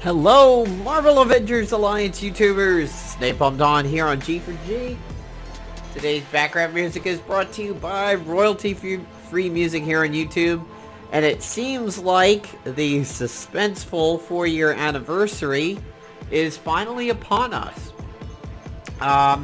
Hello, Marvel Avengers Alliance YouTubers! Napalm Dawn here on G4G. Today's background music is brought to you by royalty-free music here on YouTube. And it seems like the suspenseful 4-year anniversary is finally upon us. I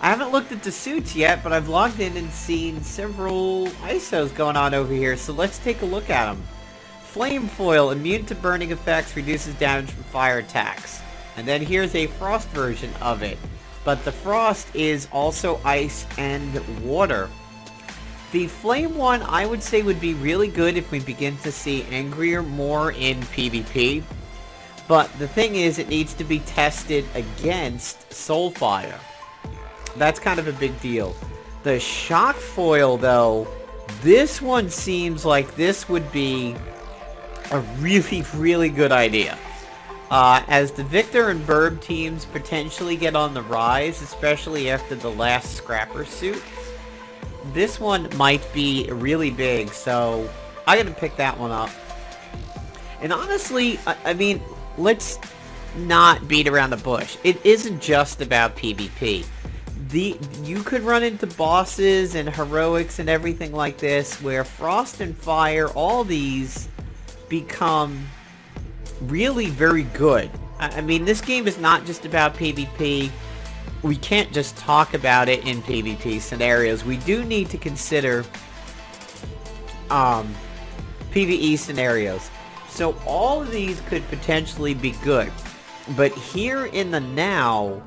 haven't looked at the suits yet, but I've logged in and seen several ISOs going on over here, so let's take a look at them. Flame foil, immune to burning effects, reduces damage from fire attacks. And then here's a frost version of it. But the frost is also ice and water. The flame one I would say would be really good if we begin to see angrier more in PvP. But the thing is, it needs to be tested against soulfire. That's kind of a big deal. The shock foil though, this one seems like this would be a really good idea. As the Victor and Burb teams potentially get on the rise, especially after the last Scrapper suit, this one might be really big, so I'm gonna pick that one up. And honestly, I mean, let's not beat around the bush. It isn't just about PvP. You could run into bosses and heroics and everything like this where Frost and Fire, all these become really very good. I mean, this game is not just about PvP. We can't just talk about it in PvP scenarios. We do need to consider PvE scenarios. So all of these could potentially be good. But here in the now,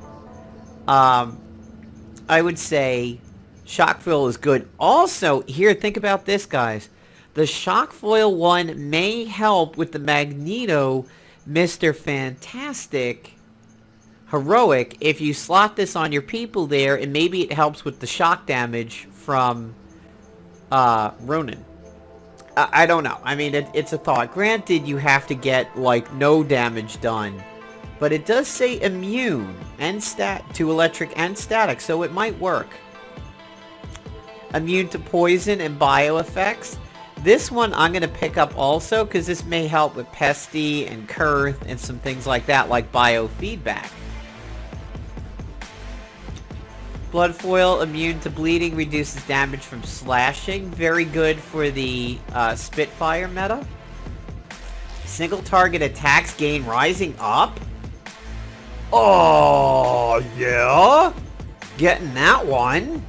I would say shock foil is good. Also, here, think about this, guys. The shock foil one may help with the Magneto Mr. Fantastic heroic if you slot this on your people there, and maybe it helps with the shock damage from Ronin. I don't know. I mean, it's a thought. Granted, you have to get like no damage done, but it does say immune and to electric and static, so it might work. Immune to poison and bio effects. This one I'm going to pick up also, because this may help with Pesty and Kurth and some things like that, like biofeedback. Blood foil, immune to bleeding, reduces damage from slashing. Very good for the Spitfire meta. Single target attacks gain rising up. Oh, yeah? Getting that one.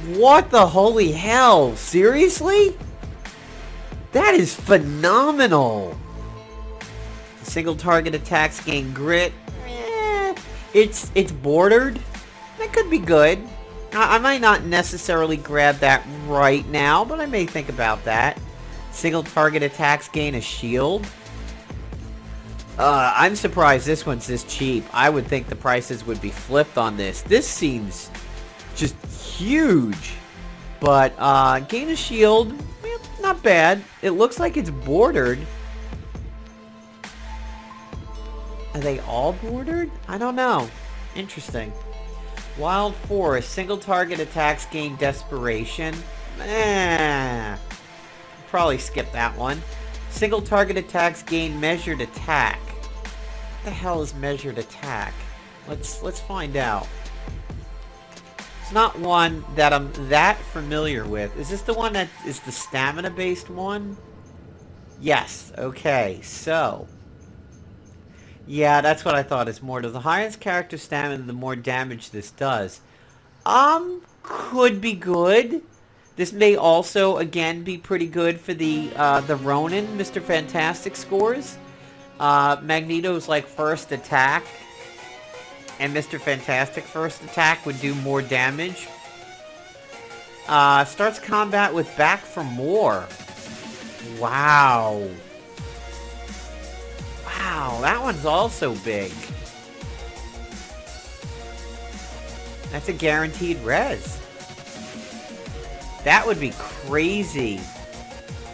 What the holy hell? Seriously? That is phenomenal! Single target attacks gain grit. It's bordered. That could be good. I might not necessarily grab that right now, but I may think about that. Single target attacks gain a shield. I'm surprised this one's this cheap. I would think the prices would be flipped on this. This seems just huge. But gain a shield. Not bad. It looks like it's bordered. Are they all bordered? I don't know. Interesting. Wild Forest. Single target attacks gain desperation. Probably skip that one. Single target attacks gain measured attack. What the hell is measured attack? Let's find out. It's not one that I'm that familiar with. Is this the one that is the stamina-based one? Yes. Okay, so. Yeah, that's what I thought. It's more to the higher this character's stamina, the more damage this does. Could be good. This may also, again, be pretty good for the Ronin, Mr. Fantastic scores. Magneto's, like, first attack and Mr. Fantastic first attack would do more damage. Starts combat with back for more. Wow. Wow, that one's also big. That's a guaranteed res. That would be crazy.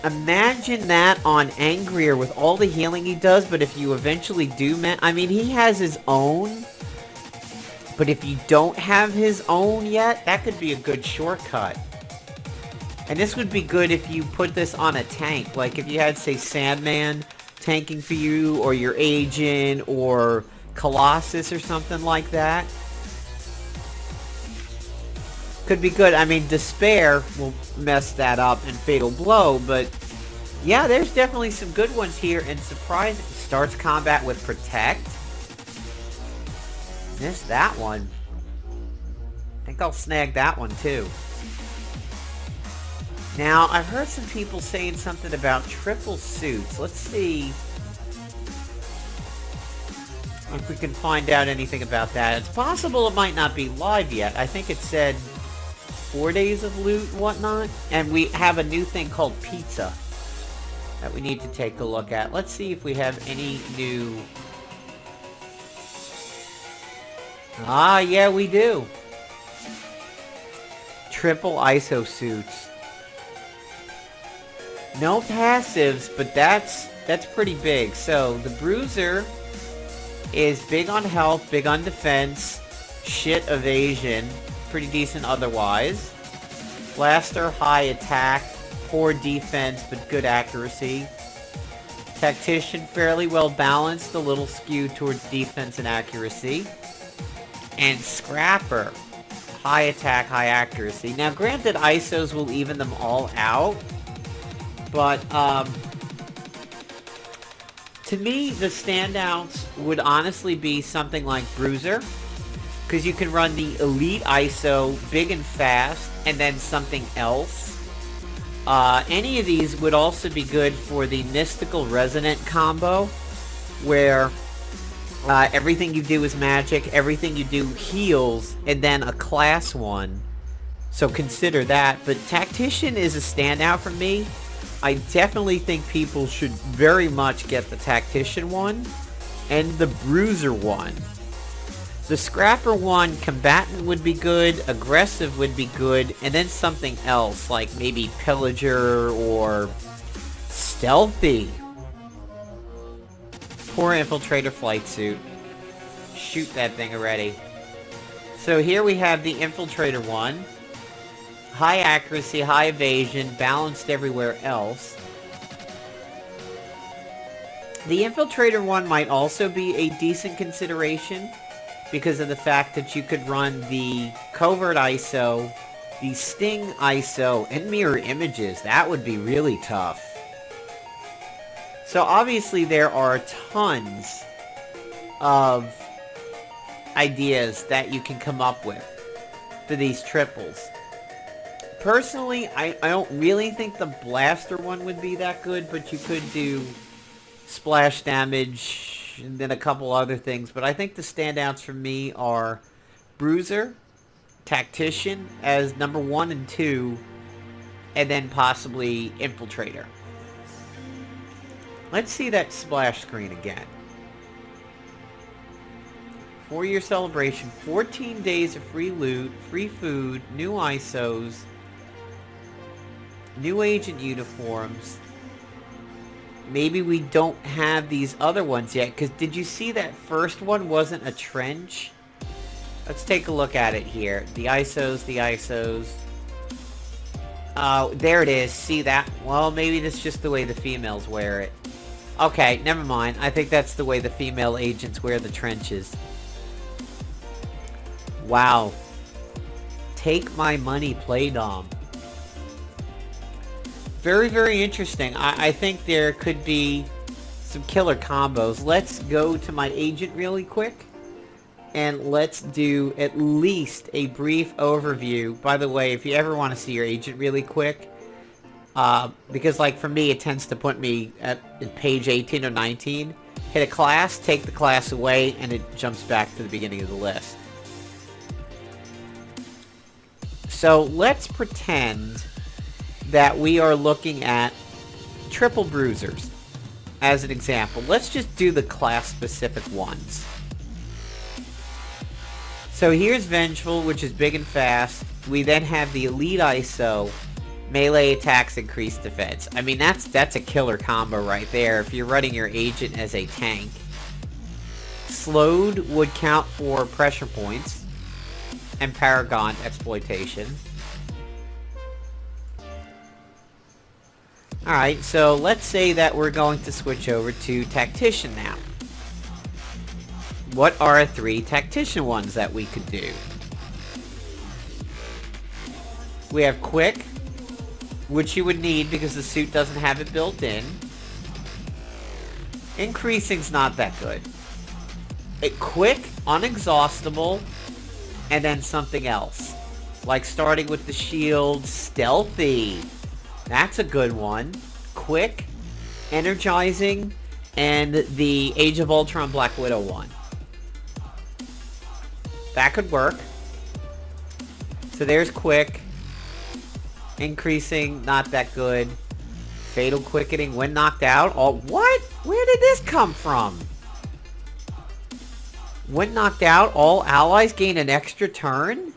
Imagine that on Angrier with all the healing he does, but if you eventually do, I mean, he has his own. But if you don't have his own yet, that could be a good shortcut. And this would be good if you put this on a tank. Like if you had, say, Sandman tanking for you, or your agent, or Colossus, or something like that. Could be good. I mean, Despair will mess that up, and Fatal Blow, but yeah, there's definitely some good ones here, and surprise, starts combat with Protect. Missed that one. I think I'll snag that one too. Now, I've heard some people saying something about triple suits. Let's see if we can find out anything about that. It's possible it might not be live yet. I think it said 4 days of loot and whatnot. And we have a new thing called Pizza that we need to take a look at. Let's see if we have any new... Ah, yeah, we do. Triple ISO suits. No passives, but that's pretty big. So, the Bruiser is big on health, big on defense, shit evasion, pretty decent otherwise. Blaster, high attack, poor defense, but good accuracy. Tactician, fairly well balanced, a little skewed towards defense and accuracy. And Scrapper, high attack, high accuracy. Now, granted, ISOs will even them all out, but, to me, the standouts would honestly be something like Bruiser, because you can run the Elite ISO, big and fast, and then something else. Any of these would also be good for the Mystical Resonant combo, where everything you do is magic, everything you do heals, and then a class 1. So consider that. But Tactician is a standout for me. I definitely think people should very much get the Tactician one and the Bruiser one. The Scrapper one, Combatant would be good, Aggressive would be good, and then something else, like maybe Pillager or Stealthy. Poor Infiltrator Flight Suit. Shoot that thing already. So here we have the Infiltrator one. High accuracy, high evasion, balanced everywhere else. The Infiltrator one might also be a decent consideration because of the fact that you could run the Covert ISO, the Sting ISO, and Mirror Images. That would be really tough. So obviously there are tons of ideas that you can come up with for these triples. Personally, I don't really think the Blaster one would be that good, but you could do splash damage and then a couple other things. But I think the standouts for me are Bruiser, Tactician as number 1 and 2, and then possibly Infiltrator. Let's see that splash screen again. 4-year celebration, 14 days of free loot, free food, new ISOs, new agent uniforms. Maybe we don't have these other ones yet, because did you see that first one wasn't a trench? Let's take a look at it here. The ISOs. Oh, there it is. See that? Well, maybe that's just the way the females wear it. Okay, never mind. I think that's the way the female agents wear the trenches. Wow. Take my money, Play Dom. Very, very interesting. I think there could be some killer combos. Let's go to my agent really quick. And let's do at least a brief overview. By the way, if you ever want to see your agent really quick, because like for me, it tends to put me at page 18 or 19. Hit a class, take the class away, and it jumps back to the beginning of the list. So let's pretend that we are looking at triple Bruisers as an example. Let's just do the class-specific ones. So here's Vengeful, which is big and fast. We then have the Elite ISO, melee attacks, increased defense. I mean, that's a killer combo right there if you're running your agent as a tank. Slowed would count for pressure points and Paragon exploitation. Alright, so let's say that we're going to switch over to Tactician now. What are 3 Tactician ones that we could do? We have Quick, which you would need because the suit doesn't have it built in. Increasing's not that good. Quick, Unexhaustible, and then something else. Like starting with the shield, Stealthy. That's a good one. Quick, Energizing, and the Age of Ultron Black Widow one. That could work. So there's Quick. Increasing, not that good. Fatal Quickening, when knocked out. Oh, what? Where did this come from? When knocked out, all allies gain an extra turn?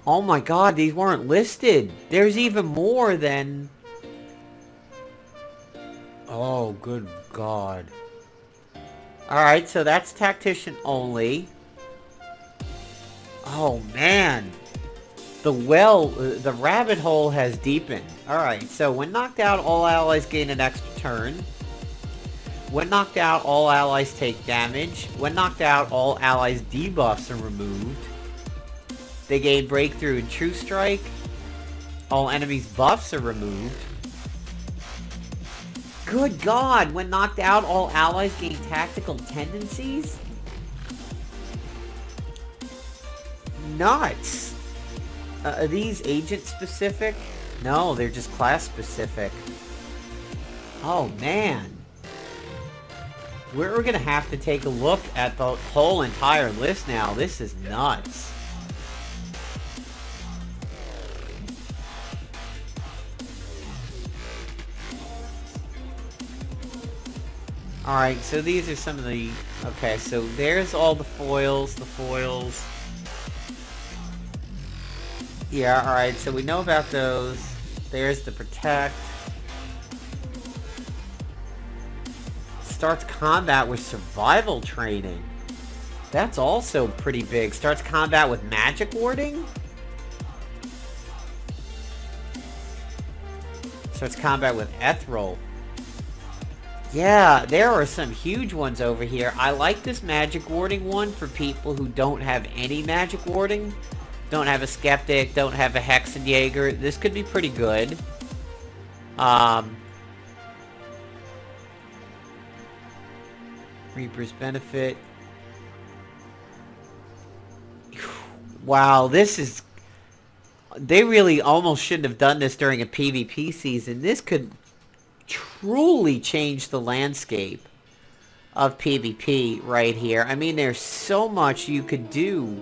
Oh my god, these weren't listed. There's even more than... Oh, good god. Alright, so that's Tactician only. Oh man. The rabbit hole has deepened. Alright, so when knocked out, all allies gain an extra turn. When knocked out, all allies take damage. When knocked out, all allies' debuffs are removed. They gain Breakthrough and True Strike. All enemies' buffs are removed. Good god! When knocked out, all allies gain Tactical Tendencies? Nuts! Are these agent-specific? No, they're just class-specific. Oh, man. We're gonna have to take a look at the whole entire list now. This is nuts. Alright, so these are some of the... Okay, so there's all the foils, Yeah, alright, so we know about those. There's the Protect. Starts combat with Survival Training. That's also pretty big. Starts combat with Magic Warding? Starts combat with Ethereal. Yeah, there are some huge ones over here. I like this Magic Warding one for people who don't have any Magic Warding. Don't have a Skeptic, don't have a Hexenjäger. This could be pretty good. Reaper's Benefit. Wow, this is... They really almost shouldn't have done this during a PvP season. This could truly change the landscape of PvP right here. I mean, there's so much you could do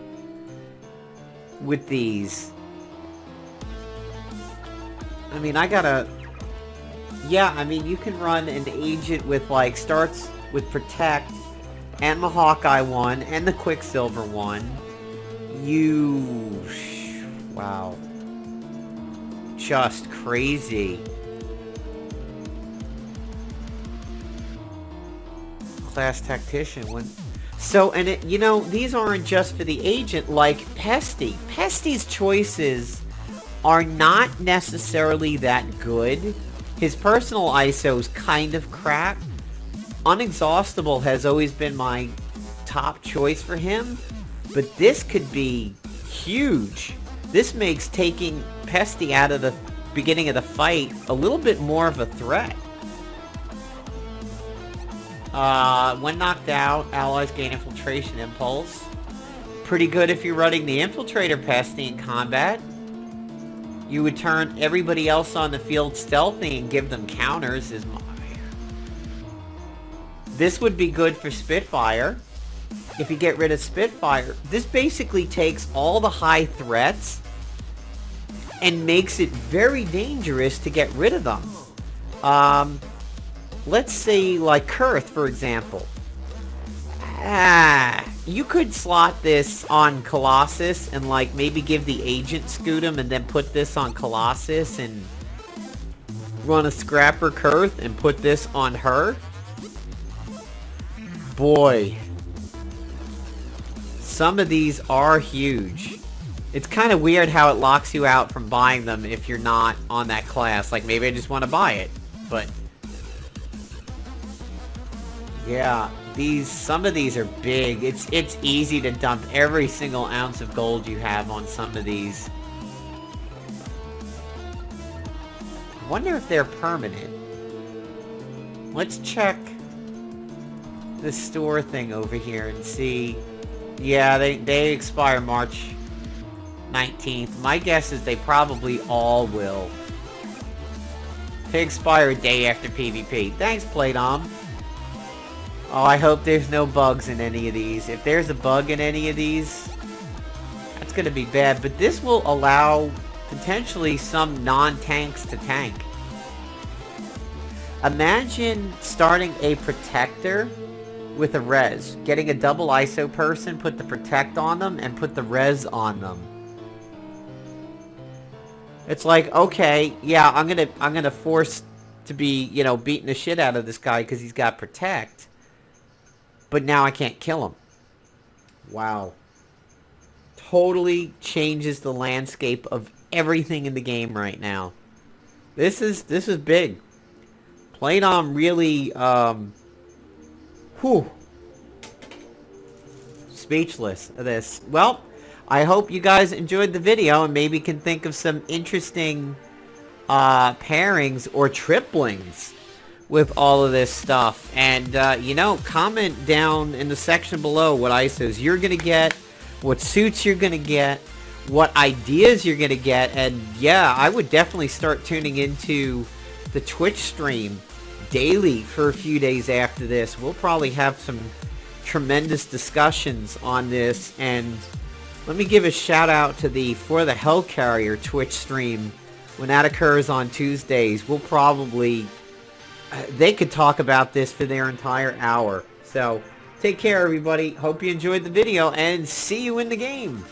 with these. I mean, yeah, I mean, you can run an agent with, like, starts with Protect, and the Hawkeye one, and the Quicksilver one. Wow. Just crazy. Class Tactician one. So, and it, you know, these aren't just for the agent, like Pesty. Pesty's choices are not necessarily that good. His personal ISO's kind of crap. Unexhaustible has always been my top choice for him, but this could be huge. This makes taking Pesty out of the beginning of the fight a little bit more of a threat. When knocked out, allies gain Infiltration Impulse. Pretty good if you're running the Infiltrator Pesty in combat. You would turn everybody else on the field stealthy and give them counters. This would be good for Spitfire. If you get rid of Spitfire, this basically takes all the high threats and makes it very dangerous to get rid of them. Let's say, like, Kurth, for example. You could slot this on Colossus and, like, maybe give the agent Scutum and then put this on Colossus and run a Scrapper Kurth and put this on her. Boy. Some of these are huge. It's kind of weird how it locks you out from buying them if you're not on that class. Like, maybe I just want to buy it. But yeah, some of these are big. It's easy to dump every single ounce of gold you have on some of these. I wonder if they're permanent. Let's check the store thing over here and see. Yeah, they expire March 19th. My guess is they probably all will. They expire a day after PvP. Thanks, Playdom. Oh, I hope there's no bugs in any of these. If there's a bug in any of these, that's going to be bad. But this will allow potentially some non-tanks to tank. Imagine starting a protector with a res. Getting a double ISO person, put the protect on them, and put the res on them. It's like, okay, yeah, I'm gonna force to be, you know, beating the shit out of this guy because he's got protect. But now I can't kill him. Wow. Totally changes the landscape of everything in the game right now. This is big. Playdom really, speechless of this. Well, I hope you guys enjoyed the video and maybe can think of some interesting pairings or triplings with all of this stuff. And, you know, comment down in the section below what ISOs you're going to get, what suits you're going to get, what ideas you're going to get. And, yeah, I would definitely start tuning into the Twitch stream daily for a few days after this. We'll probably have some tremendous discussions on this. And let me give a shout out to the For the Hellcarrier Twitch stream. When that occurs on Tuesdays, we'll probably... they could talk about this for their entire hour. So, take care, everybody. Hope you enjoyed the video, and see you in the game.